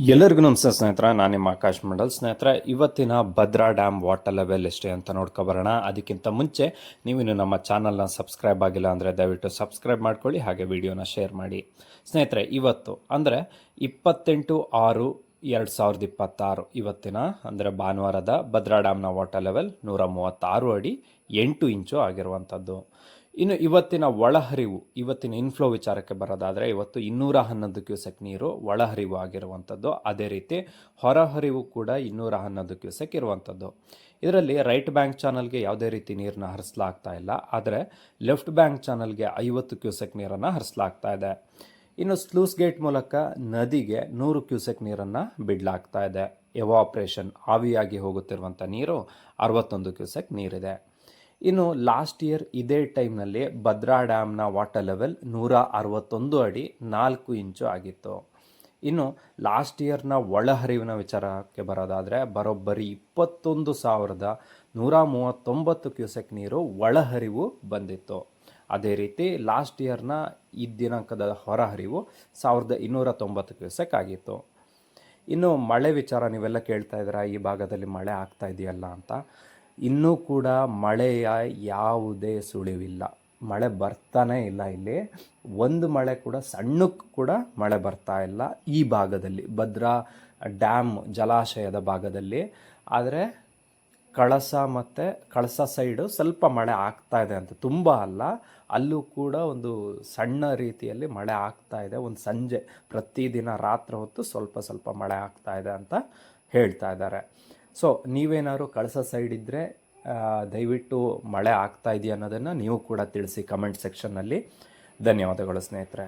ಎಲ್ಲರಿಗೂ ನಮಸ್ತೆ ಸ್ನೇಹಿತರೆ, ನಾನು ನಿಮ್ಮ ಆಕಾಶ್ ಮಂಡಲ್. ಸ್ನೇಹಿತರೆ, ಇವತ್ತಿನ ಭದ್ರಾ ಡ್ಯಾಮ್ ವಾಟರ್ ಲೆವೆಲ್ ಎಷ್ಟೇ ಅಂತ ನೋಡ್ಕೊಬರೋಣ. ಅದಕ್ಕಿಂತ ಮುಂಚೆ ನೀವಿನ್ನು ನಮ್ಮ ಚಾನಲ್ನ ಸಬ್ಸ್ಕ್ರೈಬ್ ಆಗಿಲ್ಲ ಅಂದರೆ ದಯವಿಟ್ಟು ಸಬ್ಸ್ಕ್ರೈಬ್ ಮಾಡ್ಕೊಳ್ಳಿ, ಹಾಗೆ ವಿಡಿಯೋನ ಶೇರ್ ಮಾಡಿ. ಸ್ನೇಹಿತರೆ, ಇವತ್ತು ಅಂದರೆ 28/6/2026 ಇವತ್ತಿನ ಅಂದರೆ ಭಾನುವಾರದ ಭದ್ರಾ ಡ್ಯಾಮ್ನ ವಾಟರ್ ಲೆವೆಲ್ 136 ಅಡಿ 8 ಇಂಚು ಆಗಿರುವಂಥದ್ದು. ಇನ್ನು ಇವತ್ತಿನ ಒಳಹರಿವು, ಇವತ್ತಿನ ಇನ್ಫ್ಲೋ ವಿಚಾರಕ್ಕೆ ಬರೋದಾದರೆ, ಇವತ್ತು 211 ಕ್ಯೂಸೆಕ್ ನೀರು ಒಳಹರಿವು ಆಗಿರುವಂಥದ್ದು. ಅದೇ ರೀತಿ ಹೊರಹರಿವು ಕೂಡ 211 ಕ್ಯೂಸೆಕ್ ಇರುವಂಥದ್ದು. ಇದರಲ್ಲಿ ರೈಟ್ ಬ್ಯಾಂಕ್ ಚಾನಲ್ಗೆ ಯಾವುದೇ ರೀತಿ ನೀರನ್ನ ಹರಿಸಲಾಗ್ತಾ ಇಲ್ಲ, ಆದರೆ ಲೆಫ್ಟ್ ಬ್ಯಾಂಕ್ ಚಾನಲ್ಗೆ 50 ಕ್ಯೂಸೆಕ್ ನೀರನ್ನು ಹರಿಸಲಾಗ್ತಾ ಇದೆ. ಇನ್ನು ಸ್ಲೂಸ್ ಗೇಟ್ ಮೂಲಕ ನದಿಗೆ 100 ಕ್ಯೂಸೆಕ್ ನೀರನ್ನು ಬಿಡಲಾಗ್ತಾ ಇದೆ. ಎವಾಪ್ರೇಷನ್, ಆವಿಯಾಗಿ ಹೋಗುತ್ತಿರುವಂಥ ನೀರು 61 ಕ್ಯೂಸೆಕ್ ನೀರಿದೆ. ಇನ್ನು ಲಾಸ್ಟ್ ಇಯರ್ ಇದೇ ಟೈಮ್ನಲ್ಲಿ ಭದ್ರಾ ಡ್ಯಾಮ್ನ ವಾಟರ್ ಲೆವೆಲ್ 161 ಅಡಿ 4 ಇಂಚು ಆಗಿತ್ತು. ಇನ್ನು ಲಾಸ್ಟ್ ಇಯರ್ನ ಒಳಹರಿವಿನ ವಿಚಾರಕ್ಕೆ ಬರೋದಾದರೆ ಬರೋಬ್ಬರಿ 21,139 ಕ್ಯೂಸೆಕ್ ನೀರು ಒಳಹರಿವು ಬಂದಿತ್ತು. ಅದೇ ರೀತಿ ಲಾಸ್ಟ್ ಇಯರ್ನ ಈ ದಿನಾಂಕದ ಹೊರಹರಿವು 1,290 ಕ್ಯೂಸೆಕ್ ಆಗಿತ್ತು. ಇನ್ನು ಮಳೆ ವಿಚಾರ ನೀವೆಲ್ಲ ಕೇಳ್ತಾ ಇದ್ದೀರಾ, ಈ ಭಾಗದಲ್ಲಿ ಮಳೆ ಆಗ್ತಾ ಇದೆಯಲ್ಲ ಅಂತ. ಇನ್ನೂ ಕೂಡ ಮಳೆಯ ಯಾವುದೇ ಸುಳಿವಿಲ್ಲ, ಮಳೆ ಬರ್ತಾನೇ ಇಲ್ಲ. ಇಲ್ಲಿ ಒಂದು ಮಳೆ ಕೂಡ, ಸಣ್ಣಕ್ಕೆ ಕೂಡ ಮಳೆ ಬರ್ತಾ ಇಲ್ಲ ಈ ಭಾಗದಲ್ಲಿ, ಭದ್ರಾ ಡ್ಯಾಮ್ ಜಲಾಶಯದ ಭಾಗದಲ್ಲಿ. ಆದರೆ ಕಳಸ ಸೈಡು ಸ್ವಲ್ಪ ಮಳೆ ಆಗ್ತಾ ಇದೆ ಅಂತ, ತುಂಬ ಅಲ್ಲ, ಅಲ್ಲೂ ಕೂಡ ಒಂದು ಸಣ್ಣ ರೀತಿಯಲ್ಲಿ ಮಳೆ ಆಗ್ತಾ ಇದೆ. ಒಂದು ಸಂಜೆ ಪ್ರತಿದಿನ ರಾತ್ರಿ ಹೊತ್ತು ಸ್ವಲ್ಪ ಸ್ವಲ್ಪ ಮಳೆ ಆಗ್ತಾ ಇದೆ ಅಂತ ಹೇಳ್ತಾ ಇದ್ದಾರೆ. ಸೊ ನೀವೇನಾದ್ರು ಕಳಸ ಸೈಡ್ ಇದ್ದರೆ ದಯವಿಟ್ಟು ಮಳೆ ಆಗ್ತಾ ಇದೆಯಾ ಅನ್ನೋದನ್ನು ನೀವು ಕೂಡ ತಿಳಿಸಿ ಕಮೆಂಟ್ ಸೆಕ್ಷನ್ನಲ್ಲಿ. ಧನ್ಯವಾದಗಳು ಸ್ನೇಹಿತರೆ.